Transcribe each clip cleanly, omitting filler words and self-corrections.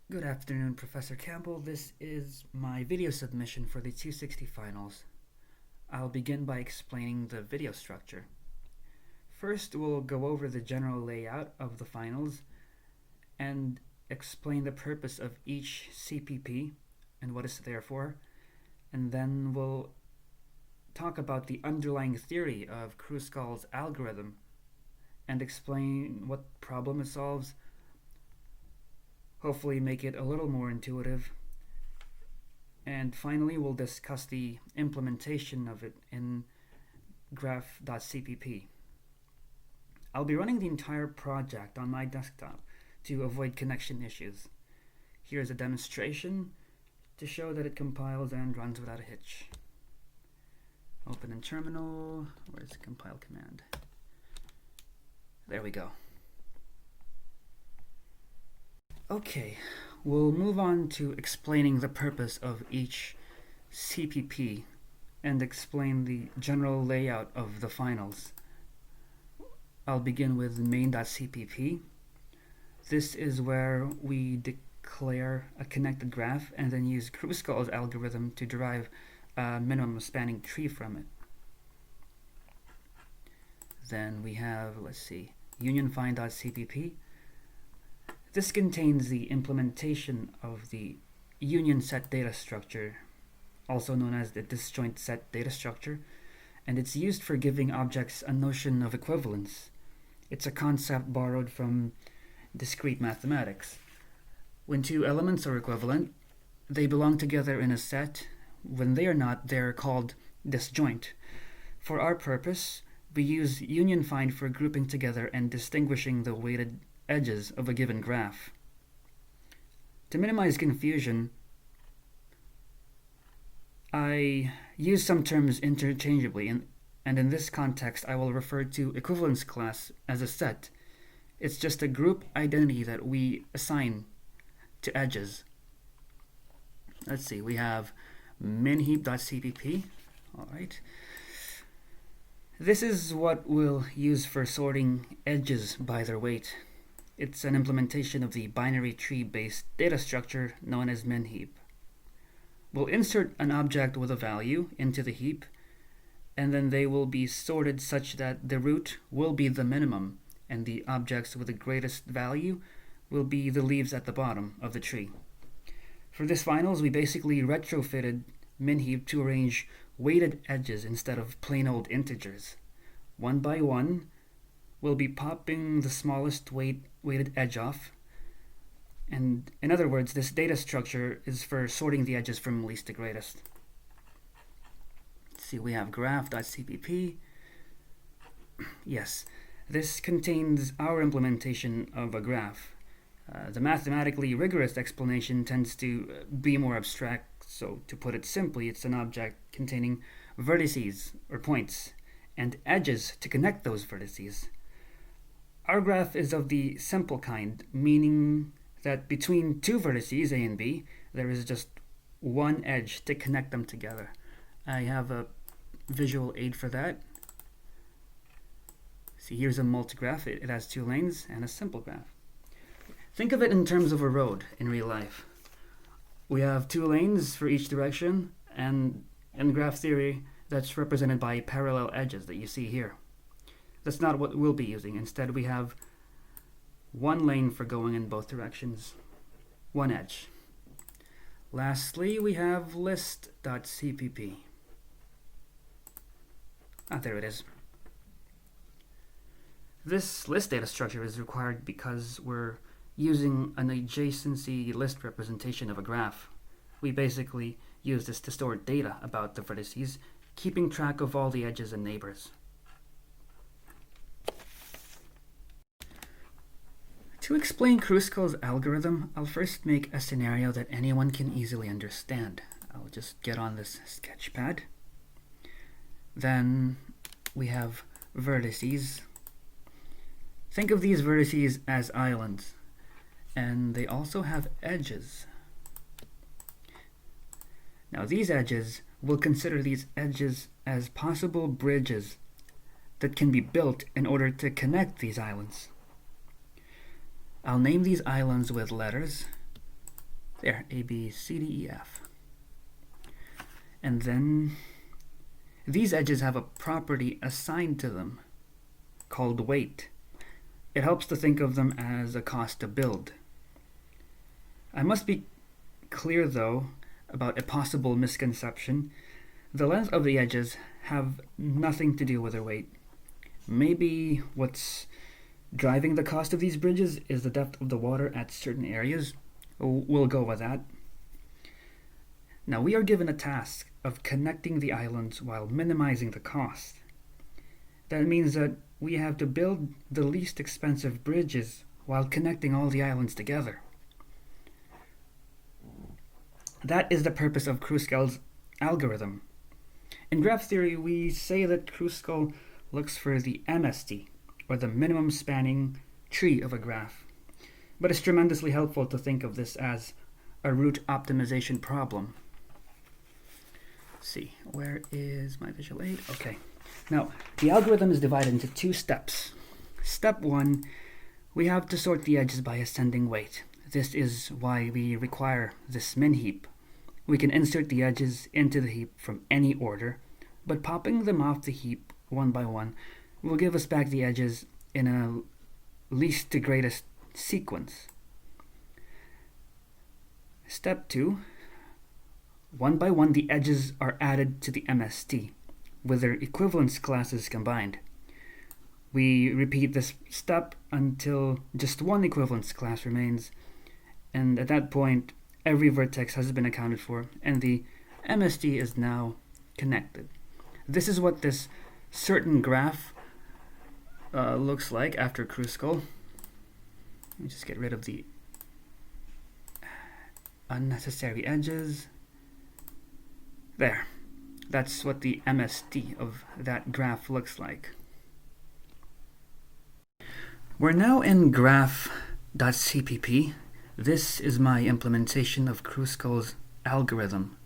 Good afternoon, Professor Campbell. This is my video submission for the 260 finals. I'll begin by explaining the video structure. First, we'll go over the general layout of the finals and explain the purpose of each CPP and what it's there for. And then we'll talk about the underlying theory of Kruskal's algorithm and explain what problem it solves, hopefully make it a little more intuitive. And finally, we'll discuss the implementation of it in graph.cpp. I'll be running the entire project on my desktop to avoid connection issues. Here's a demonstration to show that it compiles and runs without a hitch. Open in terminal. Where's the compile command? There we go. Okay, we'll move on to explaining the purpose of each CPP and explain the general layout of the finals. I'll begin with main.cpp. This is where we declare a connected graph and then use Kruskal's algorithm to derive a minimum spanning tree from it. Then we have, unionFind.cpp. This contains the implementation of the union set data structure, also known as the disjoint set data structure, and it's used for giving objects a notion of equivalence. It's a concept borrowed from discrete mathematics. When two elements are equivalent, they belong together in a set. When they are not, they're called disjoint. For our purpose, we use union find for grouping together and distinguishing the weighted edges of a given graph. To minimize confusion, I use some terms interchangeably, and in this context I will refer to equivalence class as a set. It's just a group identity that we assign to edges. We have minheap.cpp. Alright. This is what we'll use for sorting edges by their weight. It's an implementation of the binary tree-based data structure known as minheap. We'll insert an object with a value into the heap, and then they will be sorted such that the root will be the minimum, and the objects with the greatest value will be the leaves at the bottom of the tree. For this finals, we basically retrofitted minheap to arrange weighted edges instead of plain old integers. One by one, we'll be popping the smallest weighted edge off. And in other words, this data structure is for sorting the edges from least to greatest. We have graph.cpp. Yes, this contains our implementation of a graph. The mathematically rigorous explanation tends to be more abstract, so to put it simply, it's an object containing vertices, or points, and edges to connect those vertices. Our graph is of the simple kind, meaning that between two vertices, A and B, there is just one edge to connect them together. I have a visual aid for that. Here's a multigraph. It has two lanes and a simple graph. Think of it in terms of a road in real life. We have two lanes for each direction, and in graph theory, that's represented by parallel edges that you see here. That's not what we'll be using. Instead, we have one lane for going in both directions, one edge. Lastly, we have list.cpp. There it is. This list data structure is required because we're using an adjacency list representation of a graph. We basically use this to store data about the vertices, keeping track of all the edges and neighbors. To explain Kruskal's algorithm, I'll first make a scenario that anyone can easily understand. I'll just get on this sketch pad. Then we have vertices. Think of these vertices as islands, and they also have edges. Now these edges, we'll consider these edges as possible bridges that can be built in order to connect these islands. I'll name these islands with letters, There, A, B, C, D, E, F. And then these edges have a property assigned to them called weight. It helps to think of them as a cost to build. I must be clear, though, about a possible misconception. The length of the edges have nothing to do with their weight. Maybe what's driving the cost of these bridges is the depth of the water at certain areas. We'll go with that. Now, we are given a task of connecting the islands while minimizing the cost. That means that we have to build the least expensive bridges while connecting all the islands together. That is the purpose of Kruskal's algorithm. In graph theory, we say that Kruskal looks for the MST, or the minimum spanning tree of a graph. But it's tremendously helpful to think of this as a route optimization problem. Let's see, where is my visual aid? Okay. Now, the algorithm is divided into two steps. Step 1, we have to sort the edges by ascending weight. This is why we require this min heap. We can insert the edges into the heap from any order, but popping them off the heap one by one will give us back the edges in a least to greatest sequence. Step 2, one by one the edges are added to the MST, with their equivalence classes combined. We repeat this step until just one equivalence class remains, and at that point every vertex has been accounted for and the MST is now connected. This is what this certain graph looks like after Kruskal. Let me just get rid of the unnecessary edges. There. That's what the MST of that graph looks like. We're now in graph.cpp. This is my implementation of Kruskal's algorithm.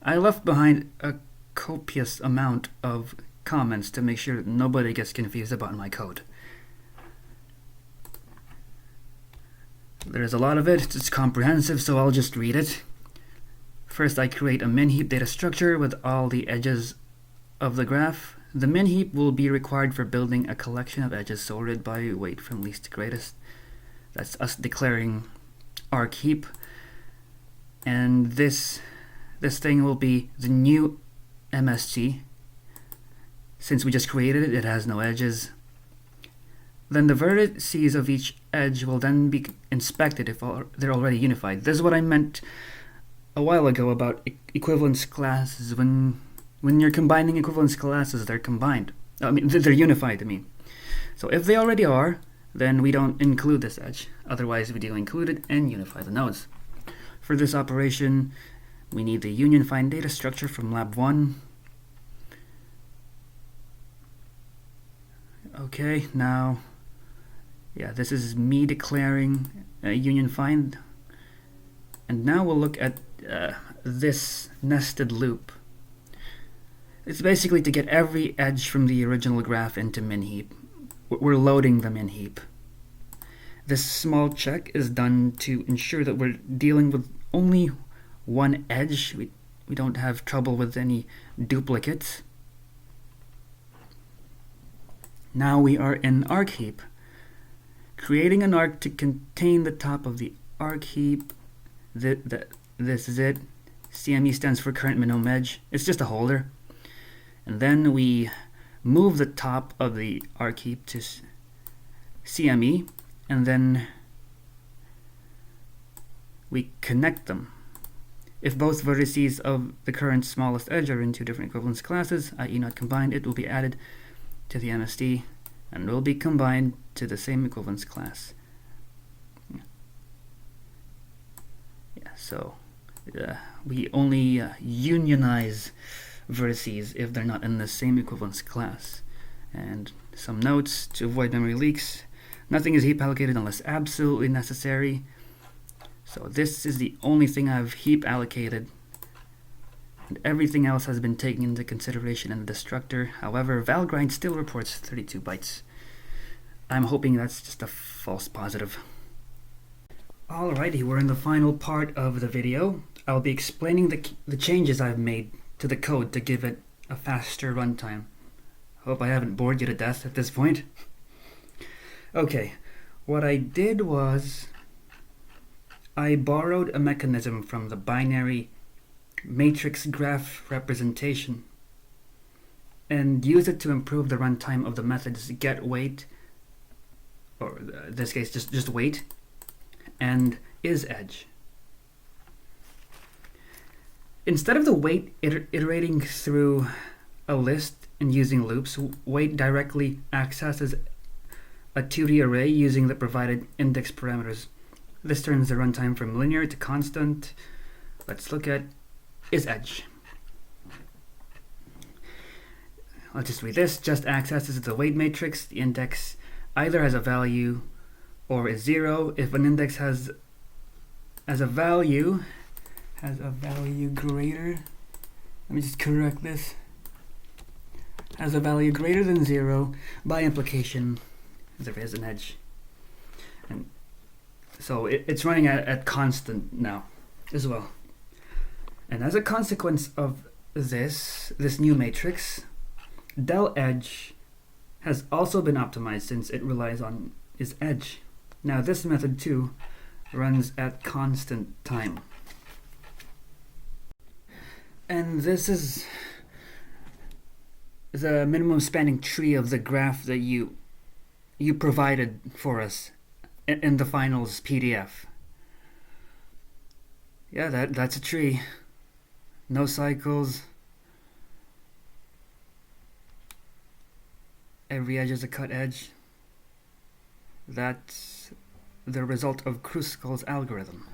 I left behind a copious amount of comments to make sure that nobody gets confused about my code. There's a lot of it, it's comprehensive, so I'll just read it. First, I create a min heap data structure with all the edges of the graph. The min heap will be required for building a collection of edges sorted by weight from least to greatest. That's us declaring arc heap. And this thing will be the new MST. Since we just created it, it has no edges. Then the vertices of each edge will then be inspected if they're already unified. This is what I meant a while ago about equivalence classes. When you're combining equivalence classes, they're combined. They're unified, So if they already are, then we don't include this edge. Otherwise, we do include it and unify the nodes. For this operation, we need the union find data structure from lab 1. Okay, now, this is me declaring a union find. And now we'll look at this nested loop. It's basically to get every edge from the original graph into min heap. We're loading the min heap. This small check is done to ensure that we're dealing with only one edge. We don't have trouble with any duplicates. Now we are in arc heap. Creating an arc to contain the top of the arc heap. This is it. CME stands for current minimum edge. It's just a holder. And then we move the top of the arc heap to CME, and then we connect them. If both vertices of the current smallest edge are in two different equivalence classes, i.e. not combined, it will be added to the MST and will be combined to the same equivalence class. So we only unionize vertices if they're not in the same equivalence class. And some notes to avoid memory leaks. Nothing is heap allocated unless absolutely necessary. So this is the only thing I've heap allocated. And everything else has been taken into consideration in the destructor. However, Valgrind still reports 32 bytes. I'm hoping that's just a false positive. Alrighty, we're in the final part of the video. I'll be explaining the changes I've made to the code to give it a faster runtime. Hope I haven't bored you to death at this point. Okay, what I did was I borrowed a mechanism from the binary matrix graph representation and used it to improve the runtime of the methods getWait, or in this case just wait, and isEdge. Instead of the wait iterating through a list and using loops, wait directly accesses a 2D array using the provided index parameters. This turns the runtime from linear to constant. Let's look at isEdge. Let's just read this. Just accesses the wait matrix. The index either has a value or is 0. If an index has a value greater, let me just correct this, has a value greater than 0, by implication there is an edge. And so it's running at constant now as well. And as a consequence of this new matrix, delEdge has also been optimized since it relies on isEdge. Now this method too runs at constant time. And this is the minimum spanning tree of the graph that you provided for us in the finals PDF. Yeah, that's a tree. No cycles. Every edge is a cut edge. That's the result of Kruskal's algorithm.